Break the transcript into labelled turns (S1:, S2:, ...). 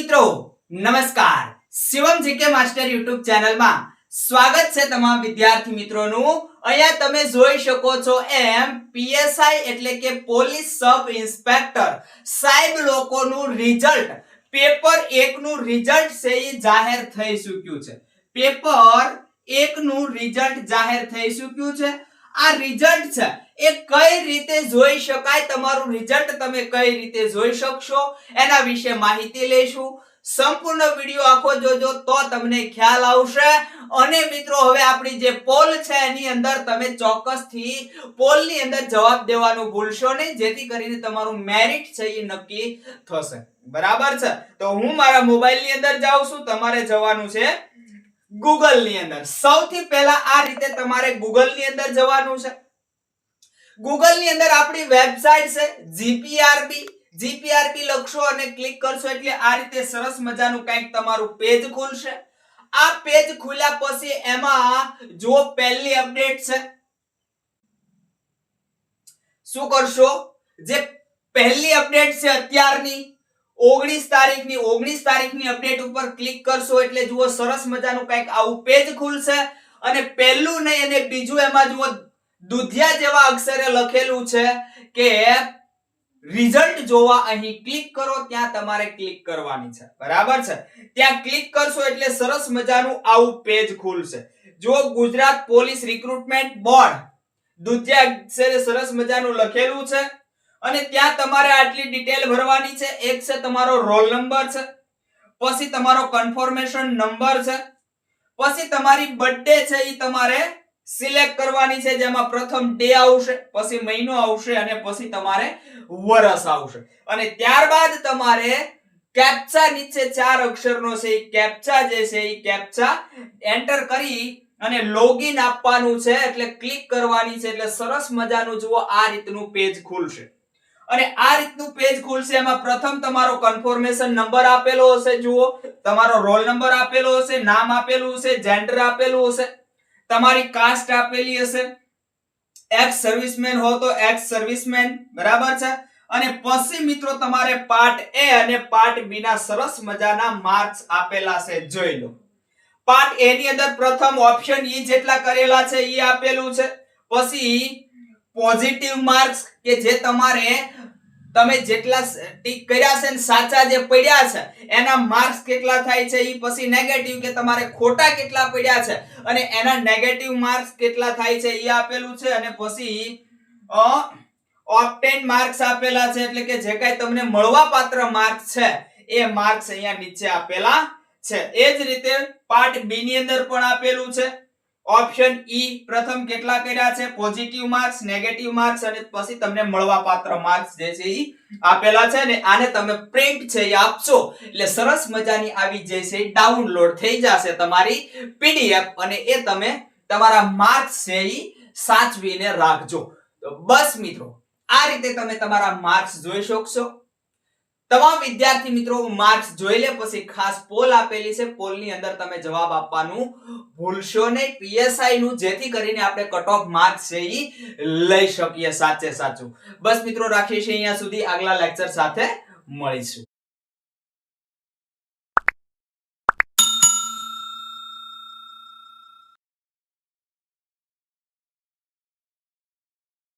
S1: મિત્રો નમસ્કાર Shivam GK master YouTube channel માં સ્વાગત છે તમામ વિદ્યાર્થી મિત્રોનું। અહીંયા તમે જોઈ શકો છો એમ પીએસઆઈ એટલે કે પોલીસ સબ ઇન્સ્પેક્ટર સાહેબ લોકોનું રિઝલ્ટ પેપર 1 નું રિઝલ્ટ છે એ જાહેર થઈ ચૂક્યું છે। પેપર 1 નું રિઝલ્ટ જાહેર થઈ ચૂક્યું છે। આ રિઝલ્ટ છે એ કઈ રીતે જોઈ શકાય, તમારું રિઝલ્ટ તમે કઈ રીતે જોઈ શકશો એના વિશે માહિતી લઈશું। સંપૂર્ણ વિડિયો આખો જોજો તો તમને ખ્યાલ આવશે। અને મિત્રો હવે આપણી જે પોલ છે એની અંદર તમે ચોક્કસથી પોલની અંદર જવાબ દેવાનું ભૂલશો નહીં, જેથી કરીને તમારું મેરિટ છે એ નક્કી થશે। બરાબર છે, તો હું મારા મોબાઈલની અંદર જાઉં છું, તમારે જવાનું છે ગૂગલ ની અંદર। સૌથી પહેલા આ રીતે તમારે ગૂગલ ની અંદર જવાનું છે। ગૂગલ ની અંદર આપણી વેબસાઈટ છે જીપીઆરબી લખશો અને ક્લિક કરશો એટલે આ રીતે સરસ મજાનું કંઈક તમારું પેજ ખુલશે। આ પેજ ખુલ્યા પછી એમાં જો પહેલી અપડેટ છે, શું કરશો, જે પહેલી અપડેટ છે અત્યારની 19 તારીખની અપડેટ ઉપર ક્લિક કરશો એટલે જુઓ સરસ મજાનું કંઈક આવું પેજ ખુલશે। અને પહેલું નહીં અને બીજું એમાં જુઓ દુધિયા જેવા અક્ષરે લખેલું છે કે રિઝલ્ટ જોવા અહીં ક્લિક કરો, ત્યાં તમારે ક્લિક કરવાની છે। બરાબર છે, ત્યાં ક્લિક કરશો એટલે સરસ મજાનું આવું પેજ ખુલશે। જો ગુજરાત પોલીસ રિક્રુટમેન્ટ બોર્ડ દુધિયા અક્ષરે સરસ મજાનું લખેલું છે અને ત્યાં તમારે આટલી ડિટેલ ભરવાની છે। એક છે તમારો રોલ નંબર છે, પછી તમારો કન્ફર્મેશન નંબર છે, પછી તમારી બર્થડે છે એ તમારે સિલેક્ટ કરવાની છે, જેમાં પ્રથમ ડે આવશે, પછી મહિનો આવશે અને પછી તમારે વર્ષ આવશે। અને ત્યારબાદ તમારે કેપ્ચા નીચે 4 અક્ષરનો છે એ કેપ્ચા જે છે એ કેપ્ચા એન્ટર કરી અને લોગિન આપવાનું છે, એટલે ક્લિક કરવાની છે એટલે સરસ મજાનું જુઓ આ રીતનું પેજ ખુલશે। અને આ રીતનું પેજ ખુલશે, એમાં પ્રથમ તમારો કન્ફર્મેશન નંબર આપેલો હશે, જુઓ તમારો રોલ નંબર આપેલો હશે, નામ આપેલું હશે, જેન્ડર આપેલું હશે, તમારી કાસ્ટ આપેલી હશે, એક્સ સર્વિસમેન હો તો એક્સ સર્વિસમેન, બરાબર છે। અને પછી મિત્રો તમારે પાર્ટ એ અને પાર્ટ બી ના સરસ મજાના માર્ક્સ આપેલા છે, જોઈ લો। પાર્ટ એ ની અંદર પ્રથમ ઓપ્શન ઈ જેટલા કરેલા છે ઈ આપેલું છે, પછી પોઝિટિવ માર્ક્સ કે જે તમે જેટલા ટીક કર્યા છે ને સાચા જે પડ્યા છે એના માર્ક્સ કેટલા થાય છે ઈ, પછી નેગેટિવ કે તમારે ખોટા કેટલા પડ્યા છે અને એના નેગેટિવ માર્ક્સ કેટલા થાય છે ઈ આપેલું છે। અને પછી ઓપ્ટેન માર્ક્સ આપેલા છે, એટલે કે જે કાઈ તમને મળવાપાત્ર માર્ક્સ છે એ માર્ક્સ અહીંયા નીચે આપેલા છે। એ જ રીતે પાર્ટ બી ની અંદર પણ આપેલું છે, ઓપ્શન ઈ પ્રથમ કેટલા કર્યા છે, પોઝિટિવ માર્ક્સ, નેગેટિવ માર્ક્સ અને પછી તમને મળવાપાત્ર માર્ક્સ જે છે ઈ આપેલા છે। ને આને તમે પ્રિન્ટ છે એ આપશો એટલે સરસ મજાની આવી જે છે ડાઉનલોડ થઈ જશે તમારી પીડીએફ, અને એ તમે તમારા માર્ક્સ છે ઈ સાચવીને રાખજો। તો બસ મિત્રો આ રીતે તમે તમારા માર્ક્સ જોઈ શકશો। તમામ વિદ્યાર્થી મિત્રો માર્ક્સ જોઈ લે પછી ખાસ પોલ આપેલી છે, પોલની અંદર તમે જવાબ આપવાનું ભૂલશો નહીં પીએસઆઈ નું, જેથી કરીને આપણે કટ ઓફ માર્ક્સ છે ઈ લઈ શકીએ સાચે સાચું। બસ મિત્રો રાખીએ છીએ અહીંયા સુધી, આગલા લેક્ચર સાથે મળીશું।